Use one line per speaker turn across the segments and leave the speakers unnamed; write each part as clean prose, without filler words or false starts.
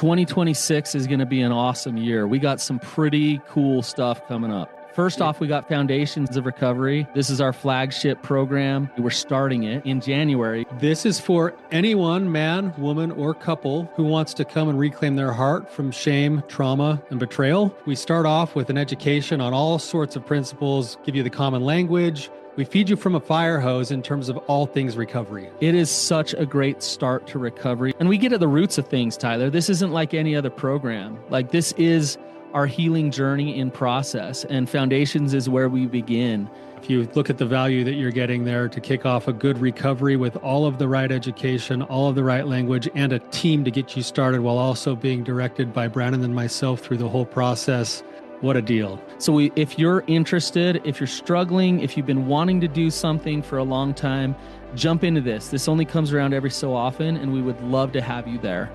2026 is going to be an awesome year. We got some pretty cool stuff coming up. First off, we got Foundations of Recovery. This is our flagship program. We're starting it in January.
This is for anyone, man, woman, or couple who wants to come and reclaim their heart from shame, trauma, and betrayal. We start off with an education on all sorts of principles, give you the common language. We feed you from a fire hose in terms of all things recovery.
It is such a great start to recovery. And we get at the roots of things, Tyler. This isn't like any other program. Like, this is our healing journey in process, and Foundations is where we begin.
If you look at the value that you're getting there to kick off a good recovery with all of the right education, all of the right language, and a team to get you started while also being directed by Brandon and myself through the whole process, what a deal.
So if you're interested, if you're struggling, if you've been wanting to do something for a long time, jump into this. This only comes around every so often, and we would love to have you there.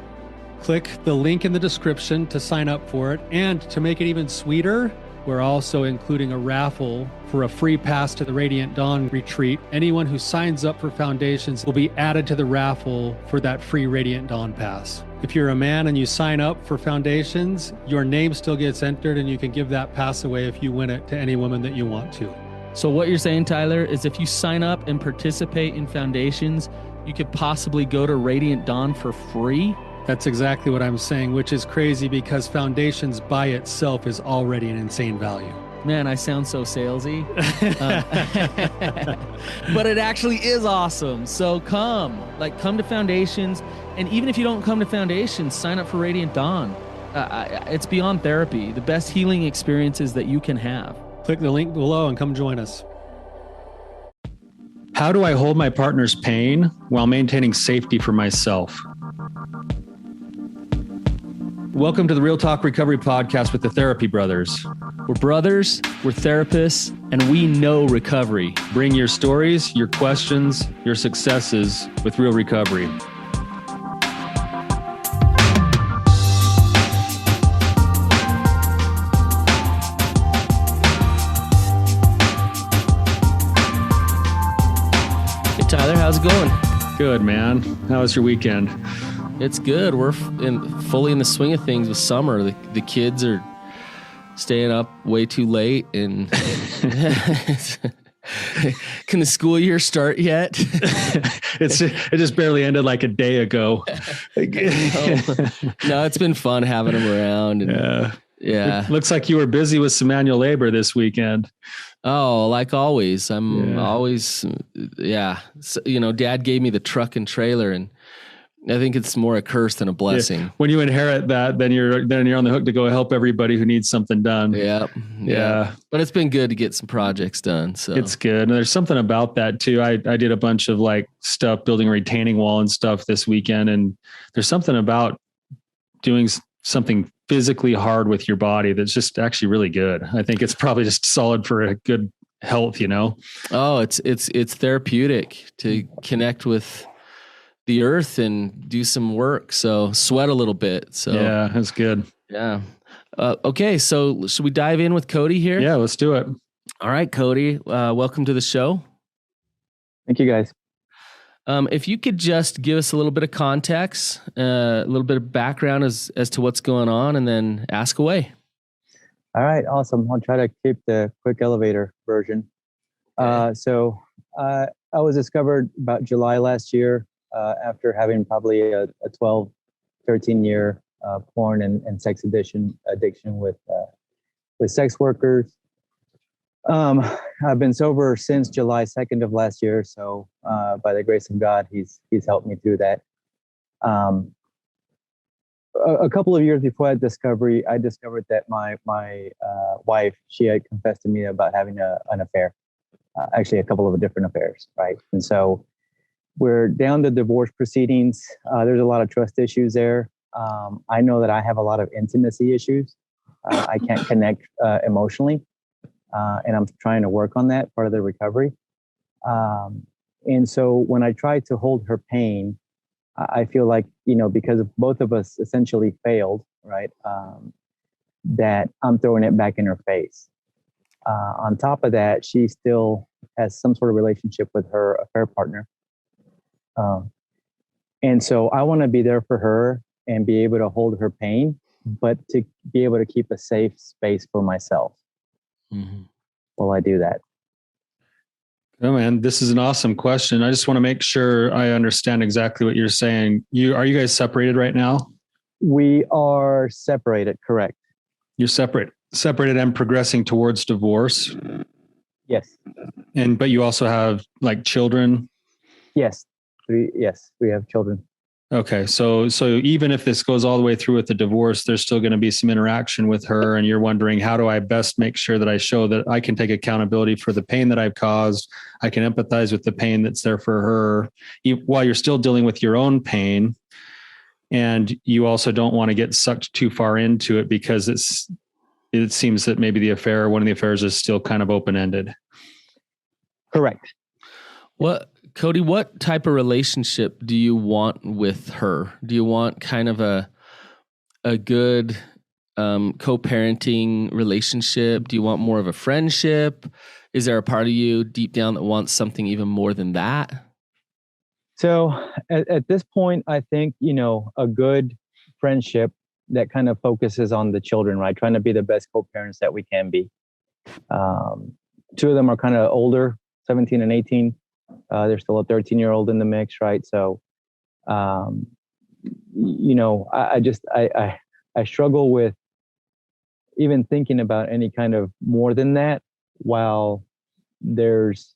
Click the link in the description to sign up for it. And to make it even sweeter, we're also including a raffle for a free pass to the Radiant Dawn retreat. Anyone who signs up for Foundations will be added to the raffle for that free Radiant Dawn pass. If you're a man and you sign up for Foundations, your name still gets entered, and you can give that pass away if you win it to any woman that you want to.
So what you're saying, Tyler, is if you sign up and participate in Foundations, you could possibly go to Radiant Dawn for free?
That's exactly what I'm saying, which is crazy because Foundations by itself is already an insane value.
Man, I sound so salesy. But it actually is awesome. So come to Foundations. And even if you don't come to Foundations, sign up for Radiant Dawn. It's beyond therapy, the best healing experiences that you can have.
Click the link below and come join us. How do I hold my partner's pain while maintaining safety for myself? Welcome to the Real Talk Recovery Podcast with the Therapy Brothers.
We're brothers, we're therapists, and we know recovery.
Bring your stories, your questions, your successes with real recovery.
Hey Tyler, how's it going?
Good, man. How was your weekend?
It's good. We're fully in the swing of things with summer. The kids are staying up way too late, and can the school year start yet?
It just barely ended like a day ago.
No, it's been fun having them around. And, yeah.
It looks like you were busy with some manual labor this weekend.
Oh, like always. I'm always, So, Dad gave me the truck and trailer, and I think it's more a curse than a blessing.
Yeah. When you inherit that, then you're on the hook to go help everybody who needs something done.
Yeah. But it's been good to get some projects done. So
it's good. And there's something about that too. I did a bunch of stuff, building a retaining wall and stuff this weekend. And there's something about doing something physically hard with your body that's just actually really good. I think it's probably just solid for a good health,
Oh, it's therapeutic to connect with the earth and do some work. So sweat a little bit. So
yeah, that's good.
Yeah. Okay. So should we dive in with Cody here?
Yeah, let's do it.
All right, Cody, welcome to the show.
Thank you, guys.
If you could just give us a little bit of context, a little bit of background as to what's going on, and then ask away.
All right. Awesome. I'll try to keep the quick elevator version.
Okay.
So I was discovered about July last year, after having probably a 12, 13-year porn and sex addiction with sex workers. I've been sober since July 2nd of last year. So by the grace of God, he's helped me through that. A couple of years before that discovery, I discovered that my wife, she had confessed to me about having an affair, actually a couple of different affairs, right? And so we're down the divorce proceedings. There's a lot of trust issues there. I know that I have a lot of intimacy issues. I can't connect emotionally, and I'm trying to work on that, part of the recovery. And so when I try to hold her pain, I feel like, because both of us essentially failed, right, that I'm throwing it back in her face. On top of that, she still has some sort of relationship with her affair partner. And so I want to be there for her and be able to hold her pain, but to be able to keep a safe space for myself while I do that.
Oh man, this is an awesome question. I just want to make sure I understand exactly what you're saying. Are you guys separated right now?
We are separated, correct.
You're separated and progressing towards divorce.
Yes.
But you also have like children?
Yes. We have children.
Okay. So even if this goes all the way through with the divorce, there's still going to be some interaction with her. And you're wondering, how do I best make sure that I show that I can take accountability for the pain that I've caused? I can empathize with the pain that's there for her while you're still dealing with your own pain. And you also don't want to get sucked too far into it because it seems that maybe one of the affairs is still kind of open-ended.
Correct.
Cody, what type of relationship do you want with her? Do you want kind of a good co-parenting relationship? Do you want more of a friendship? Is there a part of you deep down that wants something even more than that?
So at this point, I think, a good friendship that kind of focuses on the children, right? Trying to be the best co-parents that we can be. Two of them are kind of older, 17 and 18. There's still a 13-year-old in the mix, right? So, I struggle with even thinking about any kind of more than that while there's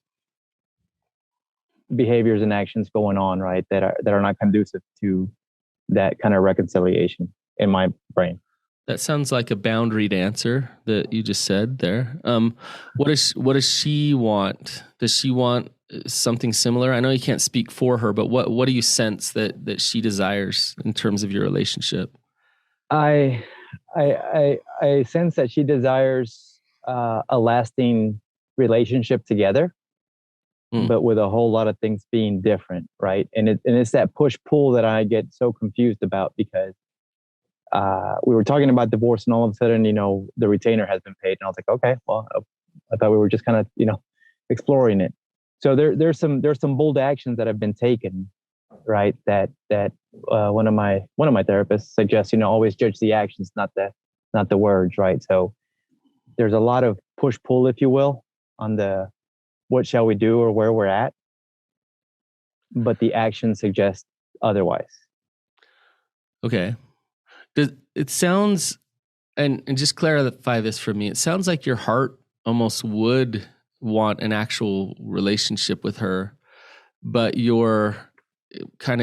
behaviors and actions going on, right, that are not conducive to that kind of reconciliation in my brain.
That sounds like a boundaried answer that you just said there. What does she want? Does she want something similar? I know you can't speak for her, but what do you sense that she desires in terms of your relationship?
I sense that she desires a lasting relationship together, but with a whole lot of things being different, right? And it's that push-pull that I get so confused about because we were talking about divorce and all of a sudden, the retainer has been paid. And I was like, okay, well, I thought we were just kind of, exploring it. So there's some bold actions that have been taken, right? That one of my therapists suggests, always judge the actions, not the words, right? So there's a lot of push-pull, if you will, on the what shall we do or where we're at, but the actions suggest otherwise.
Okay. It sounds, and just clarify this for me, it sounds like your heart almost would want an actual relationship with her, but your head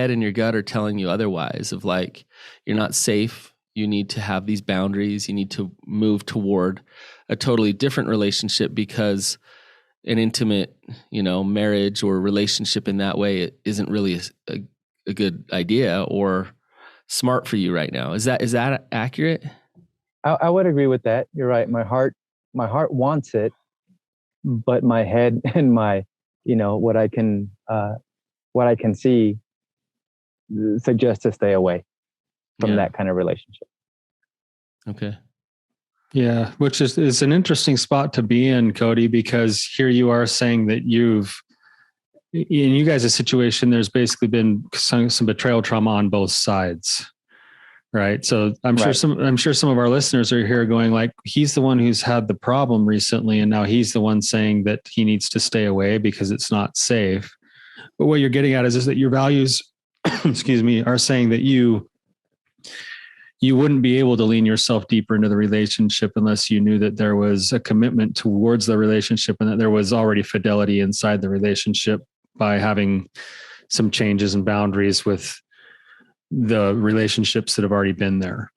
and your gut are telling you otherwise, of like, you're not safe. You need to have these boundaries. You need to move toward a totally different relationship because an intimate, marriage or relationship in that way, it isn't really a good idea or smart for you right now. Is that accurate?
I would agree with that. You're right. My heart wants it, but my head and my, what I can see suggests to stay away from that kind of relationship.
Okay.
Yeah, which is an interesting spot to be in, Cody, because here you are saying that in you guys' situation, there's basically been some betrayal trauma on both sides, right? So I'm sure some of our listeners are here going like, he's the one who's had the problem recently, and now he's the one saying that he needs to stay away because it's not safe. But what you're getting at is that your values, excuse me, are saying that you wouldn't be able to lean yourself deeper into the relationship unless you knew that there was a commitment towards the relationship and that there was already fidelity inside the relationship by having some changes and boundaries with the relationships that have already been there.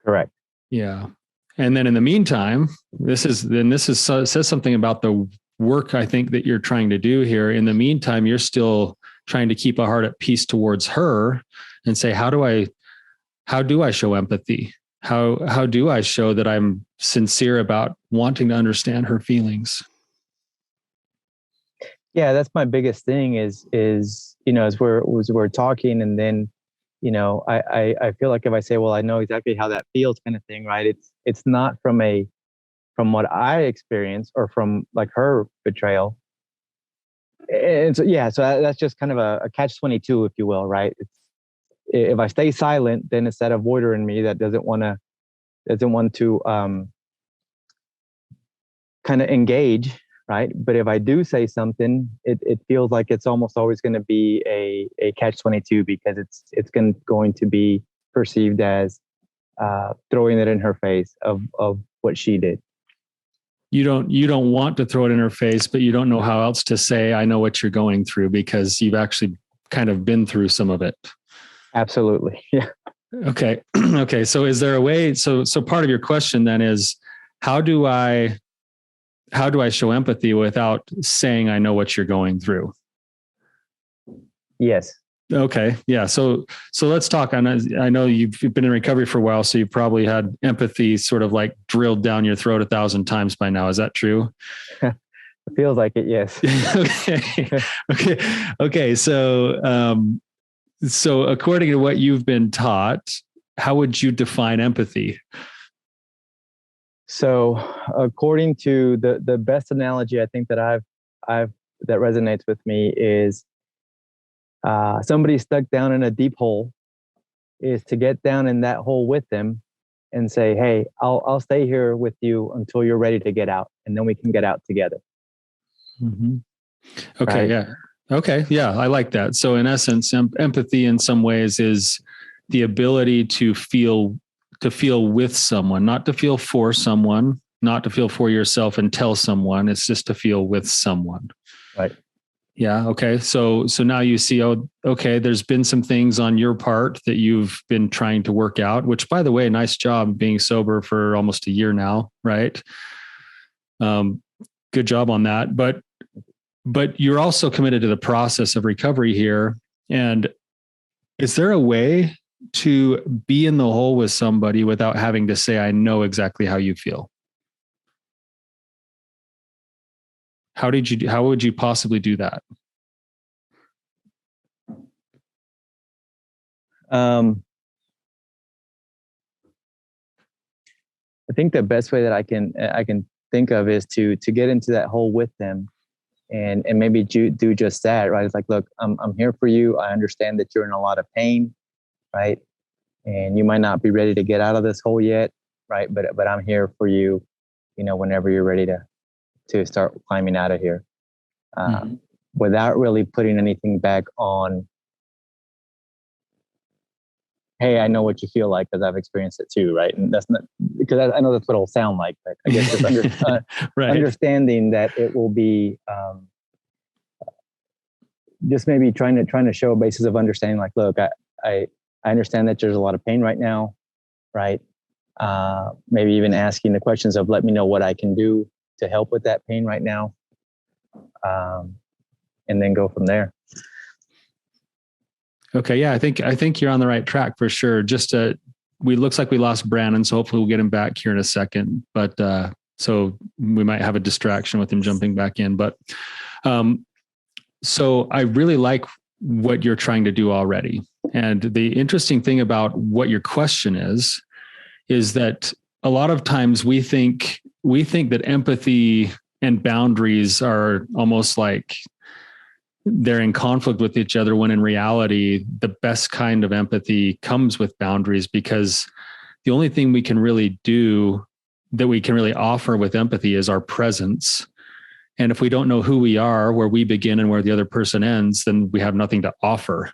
Correct.
Yeah. And then in the meantime, this says something about the work I think that you're trying to do here. In the meantime, you're still trying to keep a heart at peace towards her and say, how do I show empathy? How do I show that I'm sincere about wanting to understand her feelings?
Yeah, that's my biggest thing is as we're talking, and then I feel like if I say, well, I know exactly how that feels, kind of thing, right? It's not from what I experienced or from like her betrayal. And so that's just kind of a catch-22, if you will, right? if I stay silent, then it's that avoider in me that doesn't want to kind of engage, right? But if I do say something, it feels like it's almost always going to be a catch-22, because it's going to be perceived as throwing it in her face of what she did.
You don't want to throw it in her face, but you don't know how else to say, I know what you're going through, because you've actually kind of been through some of it.
Absolutely. Yeah.
Okay. Okay. So is there a way, so part of your question then is, how do I show empathy without saying, I know what you're going through?
Yes.
Okay. Yeah. So let's talk. I know you've been in recovery for a while, so you've probably had empathy sort of like drilled down your throat 1,000 times by now. Is that true?
It feels like it. Yes.
Okay. So according to what you've been taught, how would you define empathy?
So according to the best analogy I think that I've that resonates with me is, somebody stuck down in a deep hole, is to get down in that hole with them and say, hey, I'll stay here with you until you're ready to get out, and then we can get out together.
Mm-hmm. Okay.
Right?
Yeah. Okay. Yeah. I like that. So in essence, empathy in some ways is the ability to feel with someone, not to feel for someone, not to feel for yourself and tell someone. It's just to feel with someone.
Right.
Yeah. Okay. So now you see, oh, okay, there's been some things on your part that you've been trying to work out, which, by the way, nice job being sober for almost a year now. Right. Good job on that. But you're also committed to the process of recovery here. And is there a way to be in the hole with somebody without having to say, I know exactly how you feel? How would you possibly do that?
I think the best way that I can think of is to get into that hole with them, and maybe do just that, right? It's like, look, I'm here for you. I understand that you're in a lot of pain, right? And you might not be ready to get out of this hole yet, right? But I'm here for you, whenever you're ready to start climbing out of here, without really putting anything back on. Hey, I know what you feel like because I've experienced it too, right? And that's not, because I know that's what it'll sound like, but I guess just
right.
Understanding that it will be just maybe trying to show a basis of understanding. Like, look, I understand that there's a lot of pain right now, right? Maybe even asking the questions of, let me know what I can do to help with that pain right now, and then go from there.
Okay. Yeah. I think you're on the right track for sure. Just, looks like we lost Brandon, so hopefully we'll get him back here in a second, but, so we might have a distraction with him jumping back in, but, so I really like what you're trying to do already. And the interesting thing about what your question is that a lot of times we think that empathy and boundaries are almost like they're in conflict with each other, when in reality, the best kind of empathy comes with boundaries, because the only thing we can really do, that we can really offer with empathy, is our presence. And if we don't know who we are, where we begin and where the other person ends, then we have nothing to offer.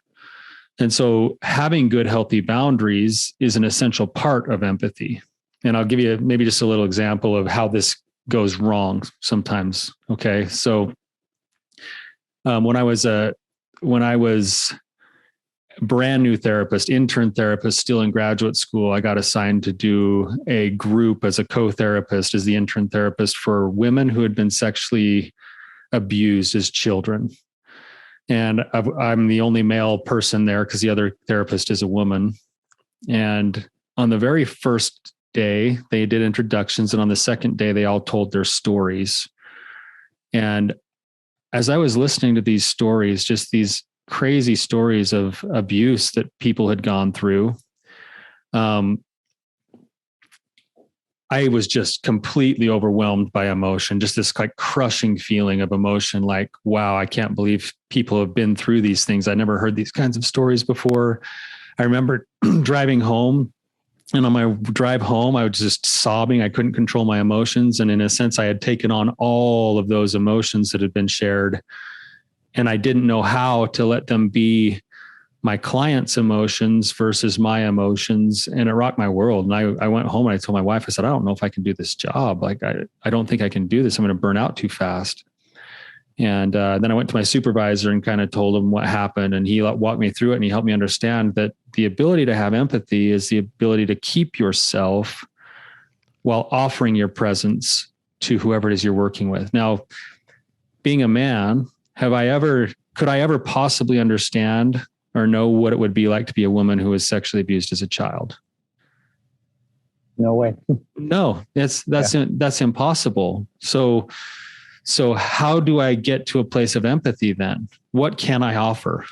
And so having good, healthy boundaries is an essential part of empathy. And I'll give you maybe just a little example of how this goes wrong sometimes. Okay. So when I was brand new therapist, intern therapist, still in graduate school, I got assigned to do a group as a co-therapist, as the intern therapist, for women who had been sexually abused as children. And I'm the only male person there because the other therapist is a woman. And on the very first day, they did introductions. And on the second day, they all told their stories. And as I was listening to these stories, just these crazy stories of abuse that people had gone through, I was just completely overwhelmed by emotion, just this like crushing feeling of emotion, like, wow, I can't believe people have been through these things. I never heard these kinds of stories before. I remember driving home, and on my drive home, I was just sobbing. I couldn't control my emotions. And in a sense, I had taken on all of those emotions that had been shared, and I didn't know how to let them be my client's emotions versus my emotions. And it rocked my world. And I went home and I told my wife, I said, I don't know if I can do this job. Like, I don't think I can do this. I'm going to burn out too fast. And then I went to my supervisor and kind of told him what happened. And he walked me through it, and he helped me understand that the ability to have empathy is the ability to keep yourself while offering your presence to whoever it is you're working with. Now, being a man, could I ever possibly understand or know what it would be like to be a woman who was sexually abused as a child?
No way.
No, that's impossible. So how do I get to a place of empathy then? What can I offer?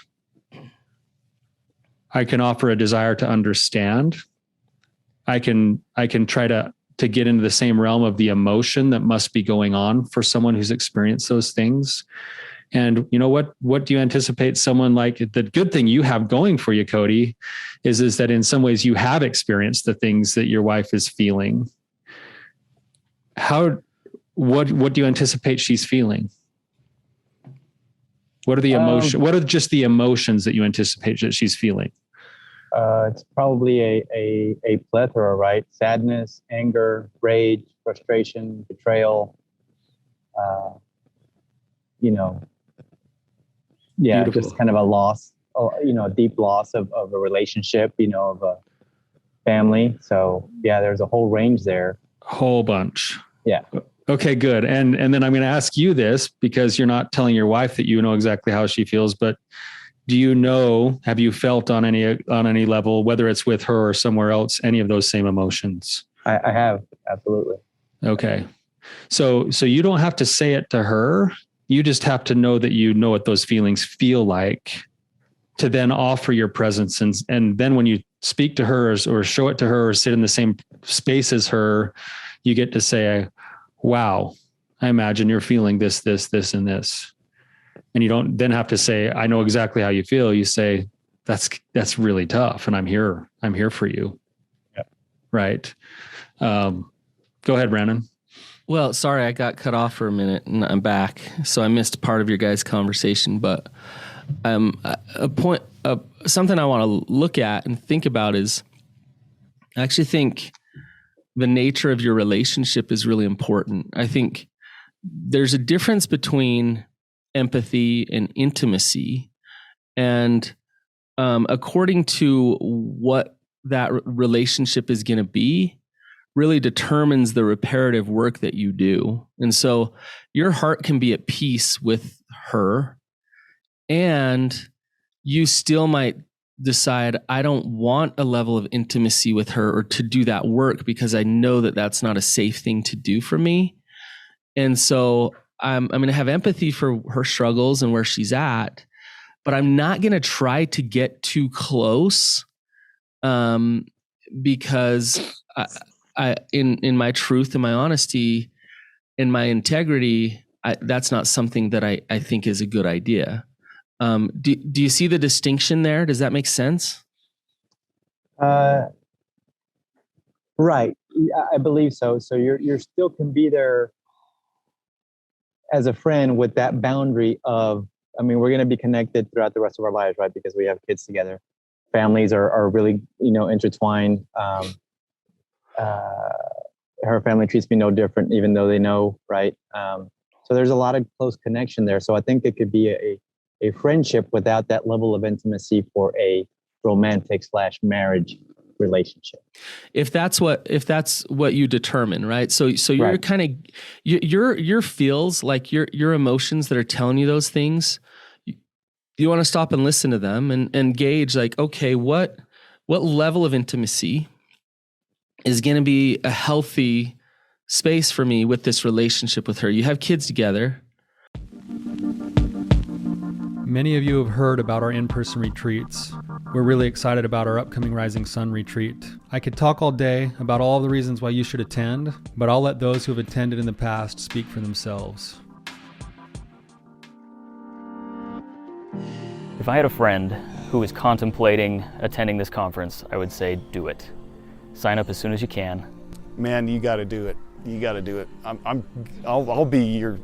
I can offer a desire to understand. I can try to get into the same realm of the emotion that must be going on for someone who's experienced those things. And you know what do you anticipate someone like? The good thing you have going for you, Cody, is that in some ways you have experienced the things that your wife is feeling. What do you anticipate she's feeling? What are the emotions? What are just the emotions that you anticipate that she's feeling?
It's probably a plethora, right? Sadness, anger, rage, frustration, betrayal. Beautiful. Just kind of a loss, a deep loss of a relationship, of a family. So there's a whole range there.
Whole bunch.
Yeah.
Okay, good. And then I'm going to ask you this, because you're not telling your wife that you know exactly how she feels, but have you felt on any level, whether it's with her or somewhere else, any of those same emotions?
I have. Absolutely.
Okay. So you don't have to say it to her. You just have to know that you know what those feelings feel like, to then offer your presence. And then when you speak to her or show it to her or sit in the same space as her, you get to say, wow, I imagine you're feeling this, and this. And you don't then have to say, I know exactly how you feel. You say, that's really tough. And I'm here for you.
Yep.
Right. Go ahead, Brandon.
Well, sorry, I got cut off for a minute and I'm back. So I missed part of your guys' conversation, but something I want to look at and think about is, I actually think the nature of your relationship is really important. I think there's a difference between empathy and intimacy. And according to what that relationship is going to be, really determines the reparative work that you do. And so your heart can be at peace with her, and you still might decide, I don't want a level of intimacy with her or to do that work because I know that that's not a safe thing to do for me. And so I'm going to have empathy for her struggles and where she's at, but I'm not going to try to get too close because in my truth and my honesty and my integrity, that's not something that I think is a good idea. Do you see the distinction there? Does that make sense?
Right. I believe so. So you're still can be there as a friend with that boundary of, we're going to be connected throughout the rest of our lives, right? Because we have kids together. Families are really, intertwined. Her family treats me no different, even though they know, right? So there's a lot of close connection there. So I think it could be a friendship without that level of intimacy for a romantic / marriage relationship.
If that's what you determine, right? So you're
right.
kind of your feels, like your emotions that are telling you those things. You want to stop and listen to them and gauge, like, okay, what level of intimacy is going to be a healthy space for me with this relationship with her. You have kids together.
Many of you have heard about our in-person retreats. We're really excited about our upcoming Rising Sun retreat. I could talk all day about all the reasons why you should attend, but I'll let those who have attended in the past speak for themselves.
If I had a friend who is contemplating attending this conference, I would say do it. Sign up as soon as you can.
Man, you got to do it. You got to do it. I'll be you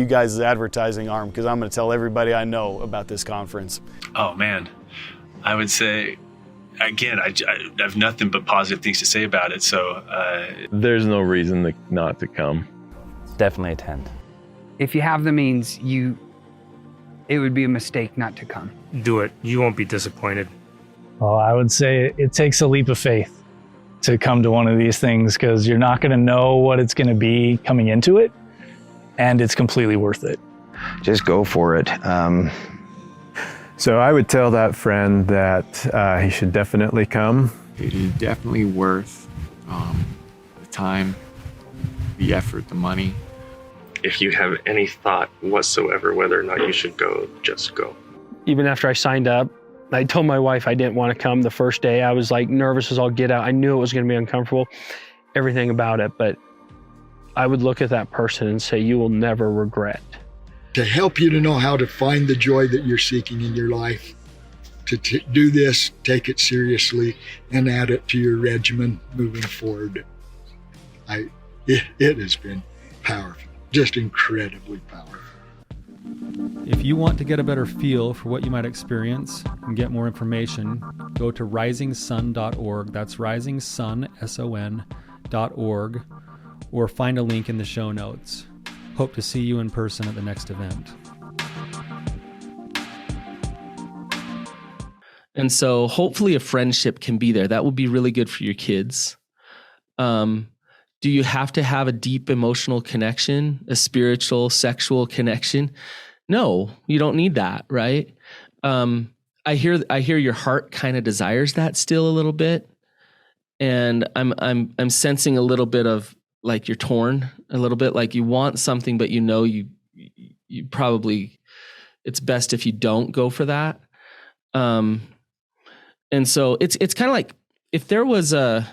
guys' advertising arm, because I'm going to tell everybody I know about this conference.
Oh man, I would say, again, I have nothing but positive things to say about it. So
there's no reason not to come.
Definitely attend.
If you have the means, it would be a mistake not to come.
Do it. You won't be disappointed.
Well, I would say it takes a leap of faith to come to one of these things, because you're not going to know what it's going to be coming into it, and it's completely worth it.
Just go for it.
So I would tell that friend that he should definitely come.
It is definitely worth the time, the effort, the money.
If you have any thought whatsoever whether or not you should go, just go.
Even after I signed up, I told my wife I didn't want to come the first day. I was like nervous as all get out. I knew it was going to be uncomfortable, everything about it, but I would look at that person and say, you will never regret.
To help you to know how to find the joy that you're seeking in your life, to do this, take it seriously, and add it to your regimen moving forward. It has been powerful, just incredibly powerful.
If you want to get a better feel for what you might experience and get more information, go to risingsun.org. That's risingsun.org, or find a link in the show notes. Hope to see you in person at the next event.
And so hopefully a friendship can be there. That would be really good for your kids. Do you have to have a deep emotional connection, a spiritual, sexual connection? No, you don't need that, right? I hear your heart kind of desires that still a little bit, and I'm sensing a little bit of like you're torn a little bit, like you want something, but you probably, it's best if you don't go for that. And so it's kind of like if there was a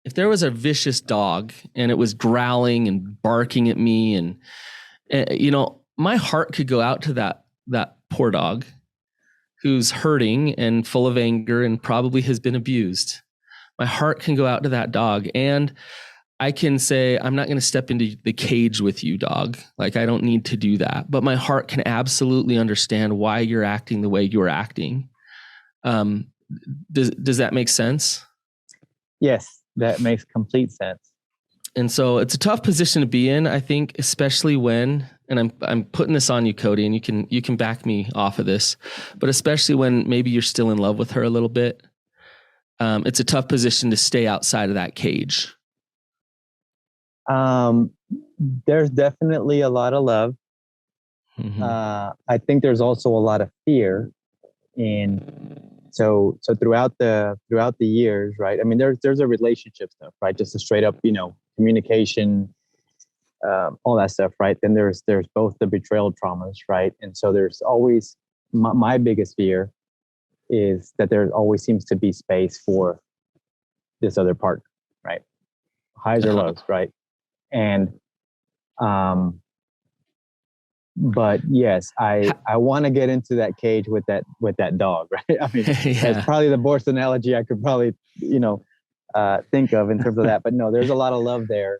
vicious dog and it was growling and barking at me, and my heart could go out to that poor dog who's hurting and full of anger and probably has been abused. My heart can go out to that dog, and I can say, I'm not going to step into the cage with you, dog. Like, I don't need to do that. But my heart can absolutely understand why you're acting the way you're acting. Does that make sense?
Yes, that makes complete sense.
And so it's a tough position to be in, I think, especially when, and I'm putting this on you, Cody, and you can back me off of this, but especially when maybe you're still in love with her a little bit. It's a tough position to stay outside of that cage.
There's definitely a lot of love. Mm-hmm. I think there's also a lot of fear. So throughout the years, right? I mean, there's a relationship stuff, right? Just a straight up, communication, all that stuff, right? Then there's both the betrayal traumas, right? And so there's always my biggest fear is that there always seems to be space for this other partner, right? Highs or lows, right? And but yes, I want to get into that cage with that dog, right? I mean, that's probably the worst analogy I could probably think of in terms of that. But no, there's a lot of love there,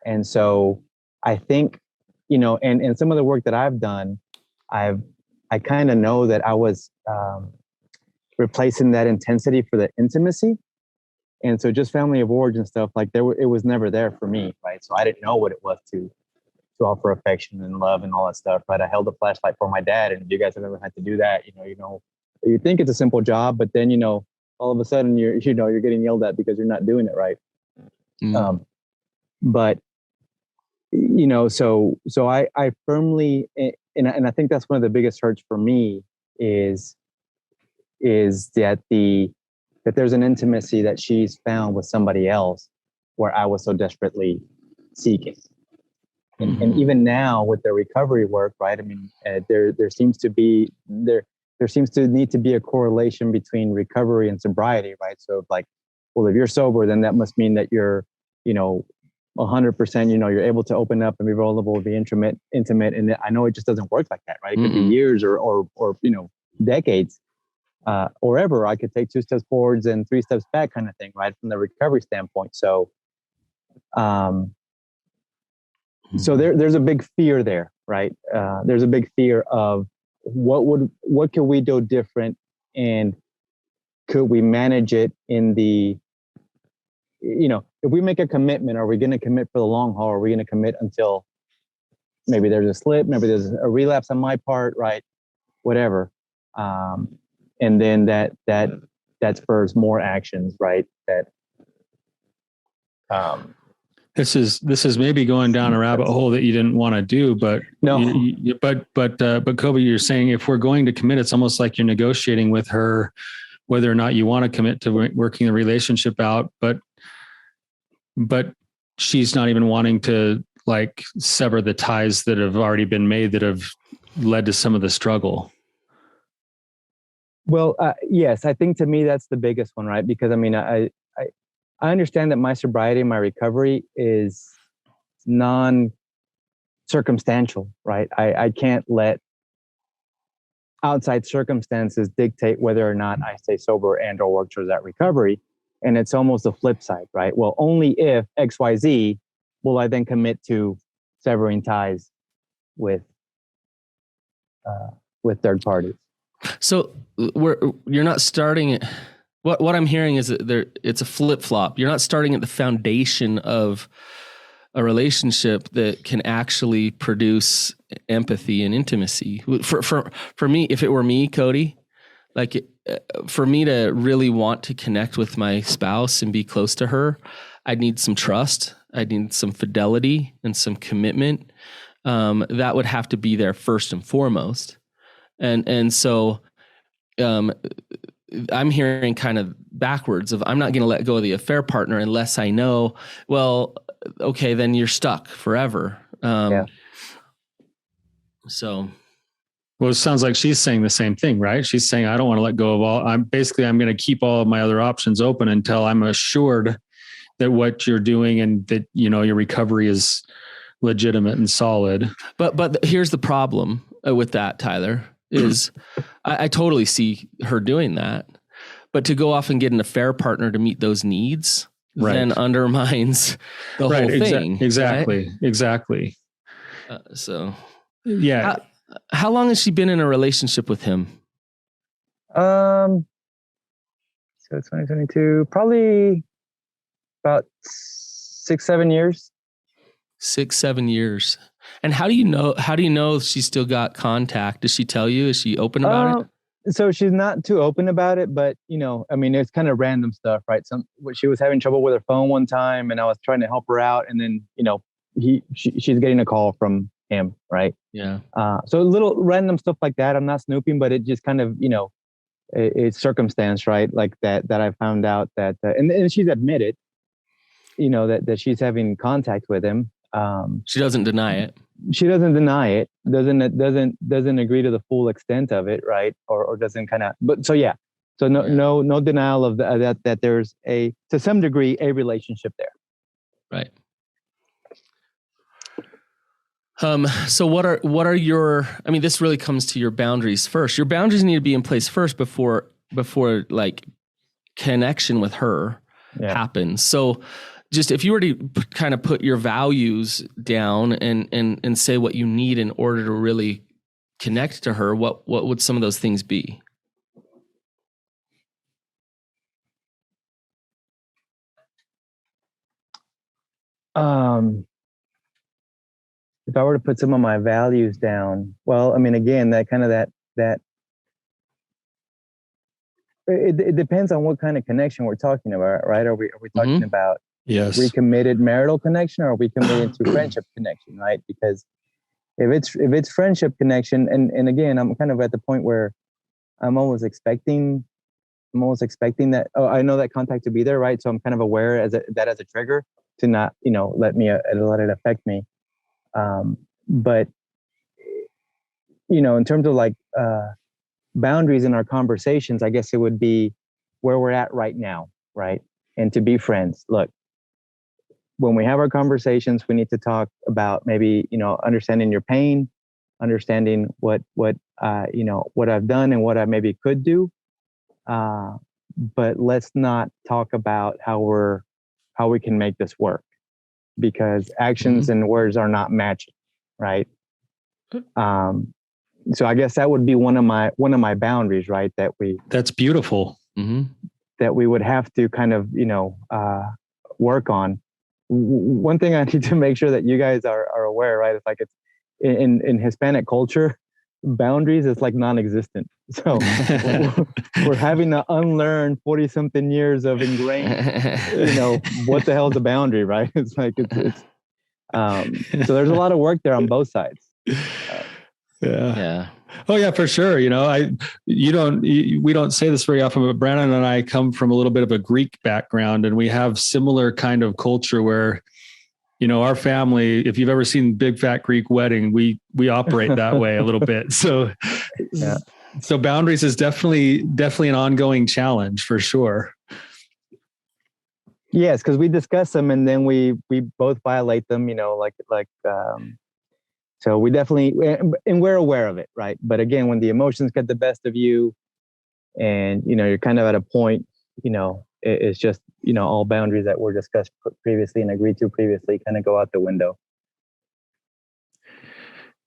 and so I think and some of the work that I've done, I kind of know that I was replacing that intensity for the intimacy, and so just family of origin stuff like it was never there for me, right? So I didn't know what it was to offer affection and love and all that stuff, right? I held a flashlight for my dad, and you guys have ever had to do that, you think it's a simple job, but then all of a sudden you're getting yelled at because you're not doing it right. Mm. But so I firmly, and I think that's one of the biggest hurts for me is that that there's an intimacy that she's found with somebody else where I was so desperately seeking. And even now with the recovery work, right? I mean, there seems to need to be a correlation between recovery and sobriety, right? So like, well, if you're sober, then that must mean that you're, 100%, you're able to open up and be vulnerable, be intimate. And I know it just doesn't work like that, right? It could be years or decades, or ever. I could take 2 steps forwards and 3 steps back, kind of thing, right, from the recovery standpoint. So, so there's a big fear there, right? There's a big fear of what could we do different, and could we manage it in the, if we make a commitment, are we going to commit for the long haul? Are we going to commit until maybe there's a slip, maybe there's a relapse on my part, right? Whatever. And then that spurs more actions, right?
This is maybe going down a rabbit hole that you didn't want to do, but
no.
But Kobe, you're saying if we're going to commit, it's almost like you're negotiating with her whether or not you want to commit to working the relationship out, but she's not even wanting to like sever the ties that have already been made that have led to some of the struggle.
Well, yes, I think to me that's the biggest one, right? Because I mean, I understand that my sobriety, my recovery is non-circumstantial, right? I can't let outside circumstances dictate whether or not I stay sober and or work towards that recovery. And it's almost the flip side, right? Well, only if X, Y, Z will I then commit to severing ties with third parties.
So you're not starting. What I'm hearing is that it's a flip flop. You're not starting at the foundation of a relationship that can actually produce empathy and intimacy. For me, if it were me, Cody, like for me to really want to connect with my spouse and be close to her, I'd need some trust. I'd need some fidelity and some commitment. That would have to be there first and foremost. And so I'm hearing kind of backwards of I'm not going to let go of the affair partner unless I know, well, okay, then you're stuck forever. So.
Well, it sounds like she's saying the same thing, right? She's saying, I don't want to let go of I'm going to keep all of my other options open until I'm assured that what you're doing and that, your recovery is legitimate and solid.
But here's the problem with that, Tyler, is I totally see her doing that, but to go off and get an affair partner to meet those needs then undermines the whole thing.
Exactly.
Right?
Exactly.
So
yeah.
How long has she been in a relationship with him?
So 2022, probably about 6-7 years.
6-7 years. And how do you know she's still got contact? Does she tell you? Is she open about it?
So she's not too open about it, but I mean, it's kind of random stuff, right? She was having trouble with her phone one time and I was trying to help her out. And then, she's getting a call from him, right?
Yeah.
So little random stuff like that. I'm not snooping, but it just kind of, it's circumstance, right? Like that I found out that, and she's admitted, that she's having contact with him.
She doesn't deny it.
She doesn't deny it. Doesn't agree to the full extent of it, right? Or doesn't kind of. But so yeah. So no denial of that there's to some degree a relationship there.
Right. So what are your, I mean, this really comes to your boundaries first. Your boundaries need to be in place first before like connection with her happens. So just if you were to kind of put your values down and say what you need in order to really connect to her, what would some of those things be?
If I were to put some of my values down, well, I mean, again, that it depends on what kind of connection we're talking about, right? Are we talking about recommitted marital connection, or are we committed to friendship connection, right? Because if it's friendship connection, and again, I'm kind of at the point where I'm almost expecting that. Oh, I know that contact to be there, right? So I'm kind of aware as a trigger to not, let it affect me. But in terms of like boundaries in our conversations, I guess it would be where we're at right now, right? And to be friends. Look, when we have our conversations, we need to talk about maybe, understanding your pain, understanding what what I've done and what I maybe could do. But let's not talk about how we can make this work, because actions and words are not matching, right? So I guess that would be one of my boundaries, right?
That's beautiful.
That we would have to kind of, work on. One thing I need to make sure that you guys are aware, right? It's like it's in Hispanic culture, boundaries is like non-existent. So we're having to unlearn 40 something years of ingrained, what the hell's a boundary, right? It's like, so there's a lot of work there on both sides.
Yeah. Oh yeah, for sure. We don't say this very often, but Brandon and I come from a little bit of a Greek background, and we have similar kind of culture where, our family, if you've ever seen Big Fat Greek Wedding, we operate that way a little bit. So, so boundaries is definitely an ongoing challenge for sure.
Yes, because we discuss them and then we both violate them. So we definitely, and we're aware of it, right? But again, when the emotions get the best of you, and you're kind of at a point, it's just all boundaries that were discussed previously and agreed to previously kind of go out the window.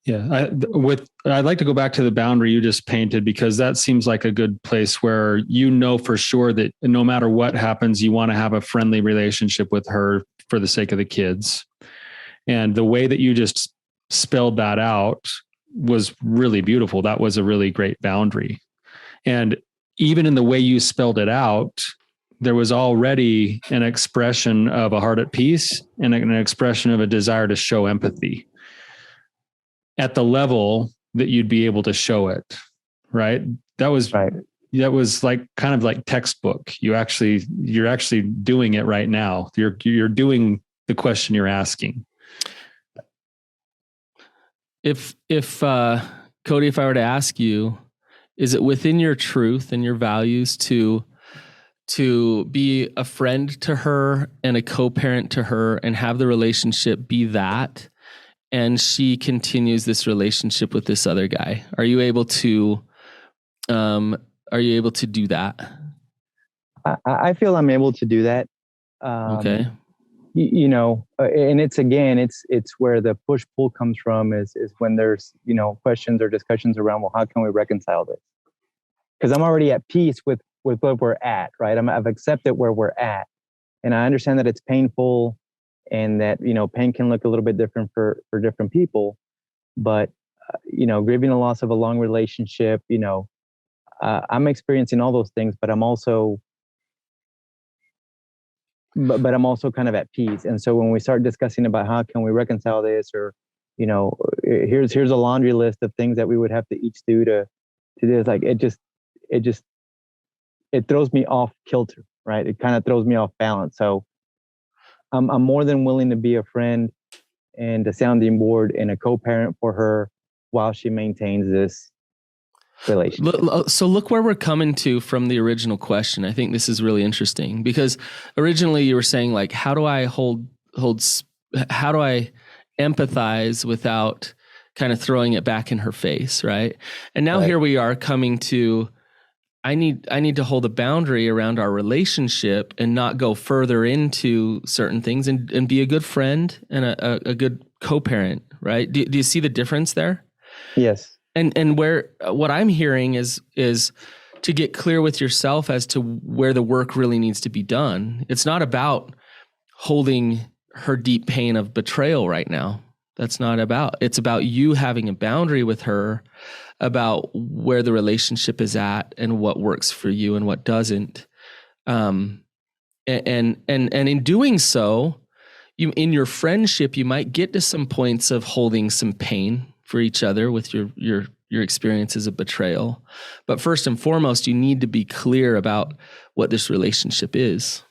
Yeah, I'd like to go back to the boundary you just painted, because that seems like a good place where for sure that no matter what happens, you want to have a friendly relationship with her for the sake of the kids. And the way that you just spelled that out was really beautiful. That was a really great boundary. And even in the way you spelled it out, there was already an expression of a heart at peace and an expression of a desire to show empathy at the level that you'd be able to show it. Right. That was right. That was like kind of like textbook. You're actually doing it right now. You're doing the question you're asking.
If Cody, if I were to ask you, is it within your truth and your values to be a friend to her and a co-parent to her and have the relationship be that, and she continues this relationship with this other guy? Are you able to do that?
I feel I'm able to do that.
Okay.
And it's where the push-pull comes from is when there's, questions or discussions around, well, how can we reconcile this? Because I'm already at peace with where we're at, right? I've accepted where we're at. And I understand that it's painful and that, pain can look a little bit different for different people. But, grieving the loss of a long relationship, I'm experiencing all those things, but I'm also kind of at peace. And so when we start discussing about how can we reconcile this, or, here's a laundry list of things that we would have to each do to do this, like it throws me off kilter, right? It kind of throws me off balance. So I'm more than willing to be a friend and a sounding board and a co-parent for her while she maintains this relationship.
So look where we're coming to from the original question. I think this is really interesting, because originally you were saying, like, how do I how do I empathize without kind of throwing it back in her face, right? And now Here we are coming to, I need to hold a boundary around our relationship and not go further into certain things, and be a good friend and a good co-parent, right? Do you see the difference there?
Yes.
And what I'm hearing is to get clear with yourself as to where the work really needs to be done. It's not about holding her deep pain of betrayal right now. That's not about. It's about you having a boundary with her about where the relationship is at and what works for you and what doesn't. And in doing so, in your friendship, you might get to some points of holding some pain for each other with your experiences of betrayal. But first and foremost, you need to be clear about what this relationship is.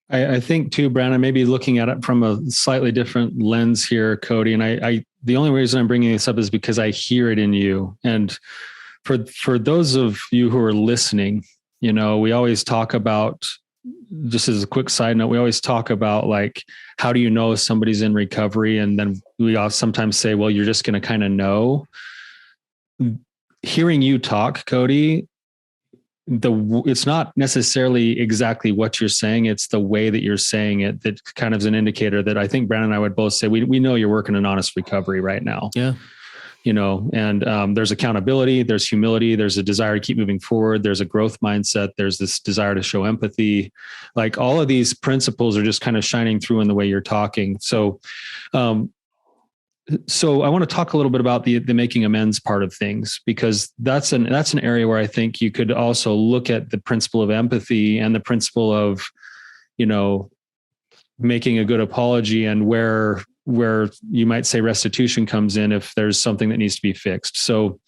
I think too, Brandon, maybe looking at it from a slightly different lens here, Cody. And I the only reason I'm bringing this up is because I hear it in you. And for those of you who are listening, we always talk about, just as a quick side note, we always talk about, like, how do you know somebody's in recovery? And then we all sometimes say, well, you're just going to kind of know. hearing you talk, Cody, it's not necessarily exactly what you're saying. It's the way that you're saying it that kind of is an indicator that I think Brandon and I would both say, we know you're working in honest recovery right now.
Yeah.
And there's accountability, there's humility, there's a desire to keep moving forward. There's a growth mindset. There's this desire to show empathy. Like all of these principles are just kind of shining through in the way you're talking. So I want to talk a little bit about the making amends part of things, because that's an area where I think you could also look at the principle of empathy and the principle of, making a good apology, and where you might say restitution comes in if there's something that needs to be fixed. So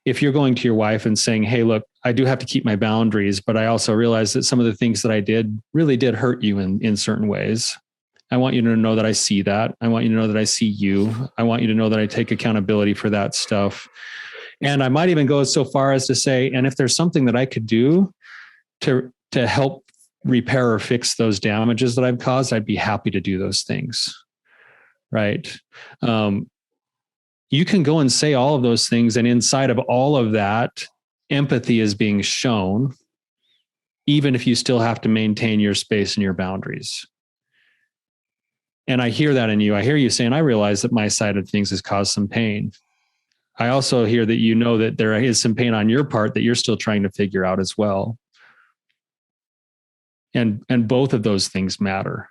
if you're going to your wife and saying, hey, look, I do have to keep my boundaries, but I also realize that some of the things that I did really did hurt you in certain ways. I want you to know that I see that. I want you to know that I see you. I want you to know that I take accountability for that stuff. And I might even go so far as to say, and if there's something that I could do to help repair or fix those damages that I've caused, I'd be happy to do those things. Right. You can go and say all of those things, and inside of all of that, empathy is being shown, even if you still have to maintain your space and your boundaries. And I hear that in you. I hear you saying, I realize that my side of things has caused some pain. I also hear that you know that there is some pain on your part that you're still trying to figure out as well. And both of those things matter.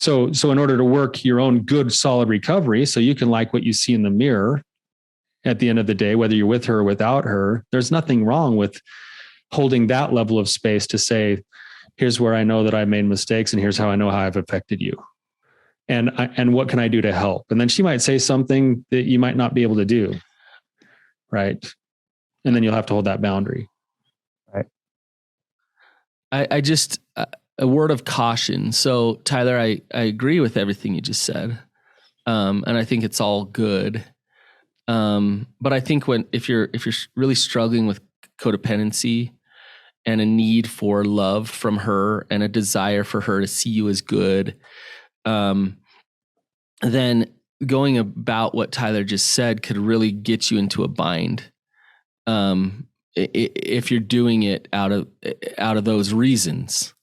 So in order to work your own good, solid recovery, so you can like what you see in the mirror at the end of the day, whether you're with her or without her, there's nothing wrong with holding that level of space to say, here's where I know that I made mistakes, and here's how I know how I've affected you. And what can I do to help? And then she might say something that you might not be able to do. Right. And then you'll have to hold that boundary.
Right.
I just, a word of caution. So Tyler, I agree with everything you just said. And I think it's all good. But I think if you're really struggling with codependency and a need for love from her and a desire for her to see you as good, then going about what Tyler just said could really get you into a bind. If you're doing it out of those reasons.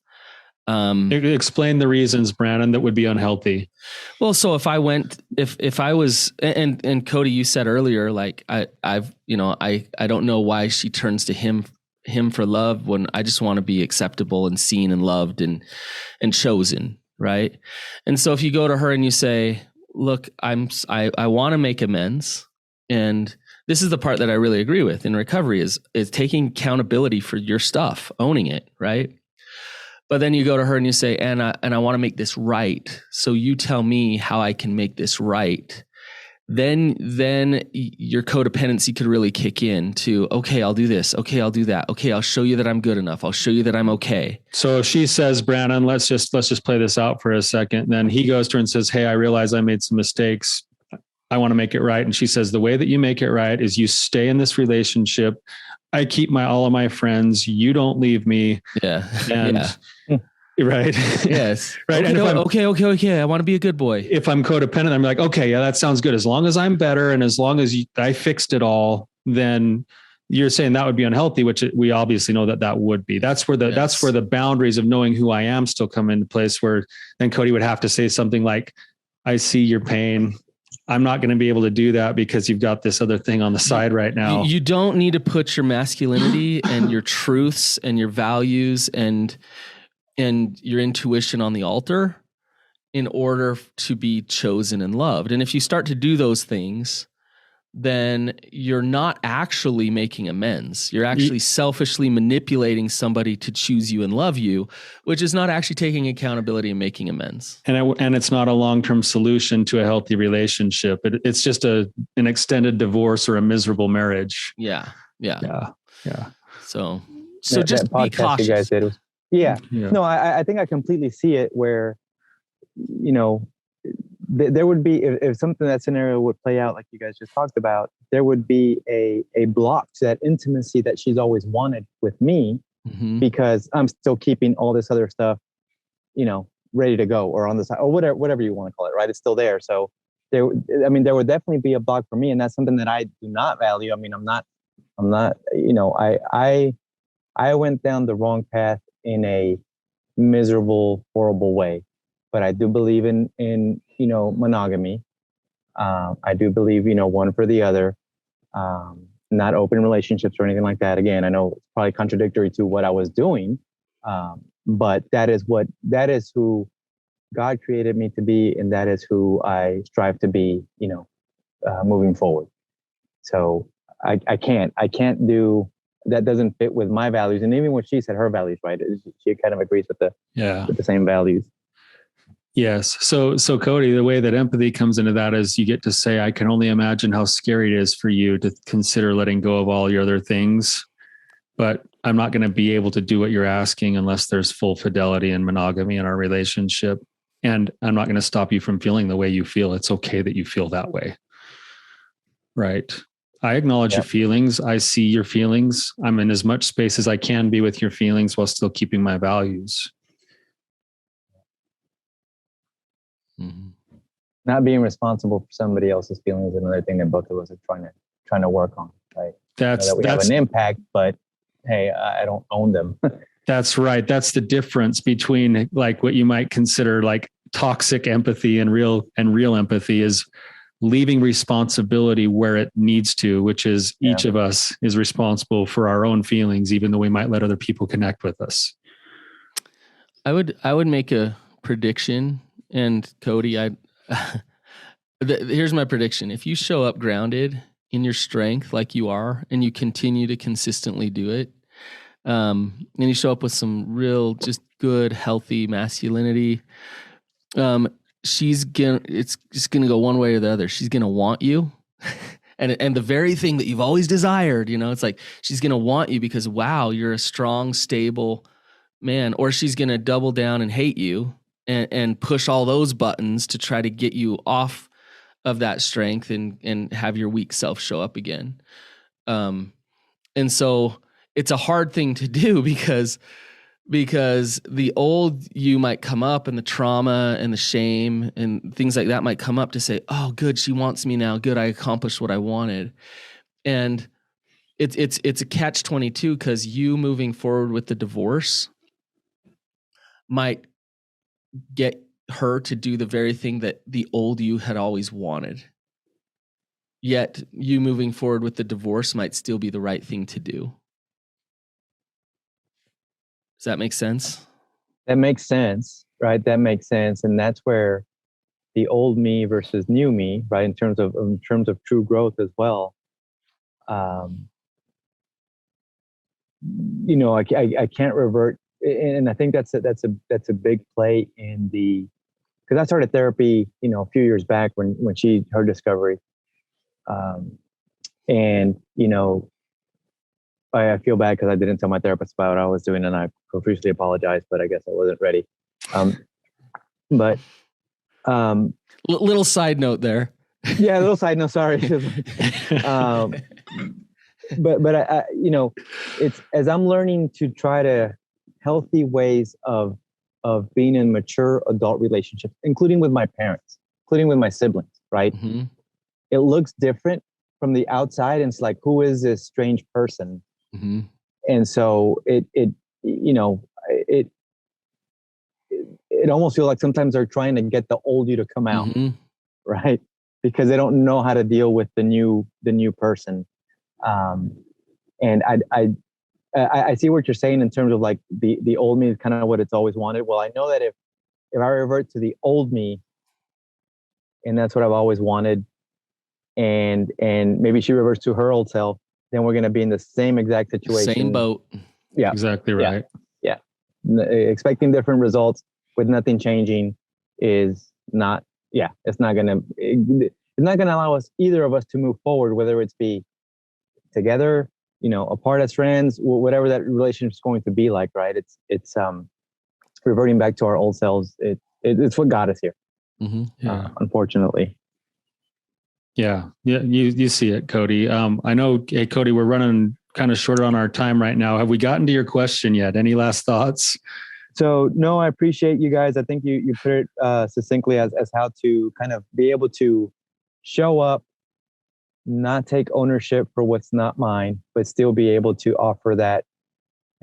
Explain the reasons, Brandon, that would be unhealthy.
Well, so if I was, and Cody, you said earlier, like I don't know why she turns to him for love when I just want to be acceptable and seen and loved and chosen. Right. And so if you go to her and you say, look, I want to make amends. And this is the part that I really agree with in recovery is taking accountability for your stuff, owning it. Right. But then you go to her and you say, and I want to make this right. So you tell me how I can make this right. Then your codependency could really kick in to, okay, I'll do this. Okay, I'll do that. Okay, I'll show you that I'm good enough. I'll show you that I'm okay.
So if she says, Brandon, let's just play this out for a second. Then he goes to her and says, hey, I realize I made some mistakes. I want to make it right. And she says, the way that you make it right is you stay in this relationship. I keep all of my friends. You don't leave me.
Yeah.
And right.
Yes.
Right.
Okay,
and
okay. I want to be a good boy.
If I'm codependent, I'm like, okay, yeah, that sounds good. As long as I'm better and as long as I fixed it all, then you're saying that would be unhealthy, which we obviously know that would be. That's where the boundaries of knowing who I am still come into place, where then Cody would have to say something like, I see your pain. I'm not going to be able to do that because you've got this other thing on the side right now.
You don't need to put your masculinity and your truths and your values and your intuition on the altar in order to be chosen and loved. And if you start to do those things, then you're not actually making amends. You're actually selfishly manipulating somebody to choose you and love you, which is not actually taking accountability and making amends.
And it's not a long-term solution to a healthy relationship. It's just an extended divorce or a miserable marriage.
Yeah. So
that
just be cautious.
You guys did was, No, I think I completely see it where, there would be, if something, that scenario would play out like you guys just talked about, there would be a block to that intimacy that she's always wanted with me, because I'm still keeping all this other stuff, ready to go or on the side or whatever you want to call it, right? It's still there. So there would definitely be a block for me, and that's something that I do not value. I mean, I'm not, I went down the wrong path in a miserable, horrible way, but I do believe in monogamy. I do believe, one for the other, not open relationships or anything like that. Again, I know it's probably contradictory to what I was doing, but that is who God created me to be, and that is who I strive to be, moving forward. So I can't do that. Doesn't fit with my values, and even when she said her values, right? She kind of agrees with the same values.
Yes. So Cody, the way that empathy comes into that is you get to say, I can only imagine how scary it is for you to consider letting go of all your other things, but I'm not going to be able to do what you're asking unless there's full fidelity and monogamy in our relationship. And I'm not going to stop you from feeling the way you feel. It's okay that you feel that way. Right. I acknowledge your feelings. I see your feelings. I'm in as much space as I can be with your feelings while still keeping my values.
Mm-hmm. Not being responsible for somebody else's feelings is another thing that both of us are trying to work on. Right. That we have an impact, but hey, I don't own them.
That's right. That's the difference between like what you might consider like toxic empathy and real empathy is leaving responsibility where it needs to, which is each of us is responsible for our own feelings, even though we might let other people connect with us.
I would make a prediction, and Cody, here's my prediction. If you show up grounded in your strength like you are, and you continue to consistently do it, and you show up with some real, just good, healthy masculinity, it's just gonna go one way or the other. She's gonna want you. And the very thing that you've always desired, it's like she's gonna want you because wow, you're a strong, stable man, or she's gonna double down and hate you and push all those buttons to try to get you off of that strength and have your weak self show up again. And so it's a hard thing to do because the old you might come up, and the trauma and the shame and things like that might come up to say, oh, good, she wants me now. Good, I accomplished what I wanted. And it's a catch-22 because you moving forward with the divorce might get her to do the very thing that the old you had always wanted. Yet you moving forward with the divorce might still be the right thing to do. Does that make sense?
That makes sense, right? That makes sense. And that's where the old me versus new me, right? In terms of true growth as well. I can't revert. And I think that's a big play in because I started therapy, a few years back when her discovery. I feel bad because I didn't tell my therapist about what I was doing, and I profusely apologize, but I guess I wasn't ready.
Little side note there.
Yeah, a little side note. Sorry. But I it's as I'm learning to try to healthy ways of being in mature adult relationships, including with my parents, including with my siblings, right? Mm-hmm. It looks different from the outside, and it's like, who is this strange person? Mm-hmm. And so it almost feels like sometimes they're trying to get the old you to come out, mm-hmm. right? Because they don't know how to deal with the new person. And I see what you're saying in terms of like the old me is kind of what it's always wanted. Well, I know that if I revert to the old me, and that's what I've always wanted, and maybe she reverts to her old self, then we're going to be in the same exact situation.
Same boat.
Yeah.
Exactly right.
Yeah. Expecting different results with nothing changing is not, it's not going to allow either of us to move forward, whether it's be together, apart as friends, whatever that relationship is going to be like, right? It's reverting back to our old selves. It's what got us here. Mm-hmm. Yeah. Unfortunately.
Yeah. You see it, Cody. I know, hey, Cody, we're running kind of short on our time right now. Have we gotten to your question yet? Any last thoughts?
So no, I appreciate you guys. I think you put it succinctly as how to kind of be able to show up, not take ownership for what's not mine, but still be able to offer that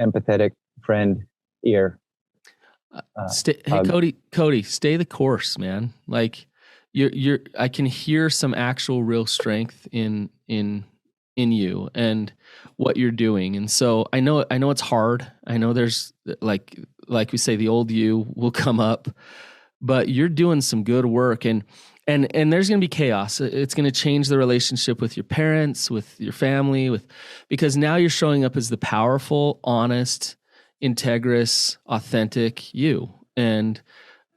empathetic friend ear.
Hey, Cody, stay the course, man. Like I can hear some actual real strength in you and what you're doing. And so I know it's hard. I know there's like we say, the old you will come up, but you're doing some good work, and there's going to be chaos. It's going to change the relationship with your parents, with your family, because now you're showing up as the powerful, honest, integrous, authentic you. And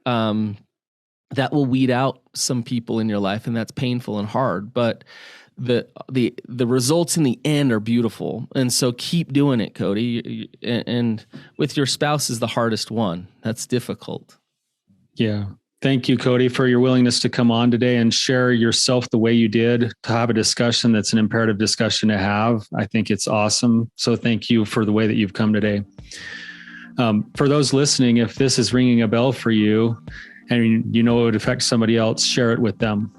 that will weed out some people in your life, and that's painful and hard, but the results in the end are beautiful. And so keep doing it, Cody. And with your spouse is the hardest one. That's difficult.
Yeah. Thank you, Cody, for your willingness to come on today and share yourself the way you did, to have a discussion that's an imperative discussion to have. I think it's awesome. So thank you for the way that you've come today. For those listening, if this is ringing a bell for you and you know it would affect somebody else, share it with them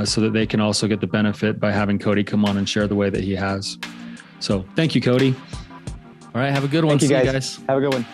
so that they can also get the benefit by having Cody come on and share the way that he has. So thank you, Cody.
All right. Have a good one.
Thank you,
See
guys. Have a good one.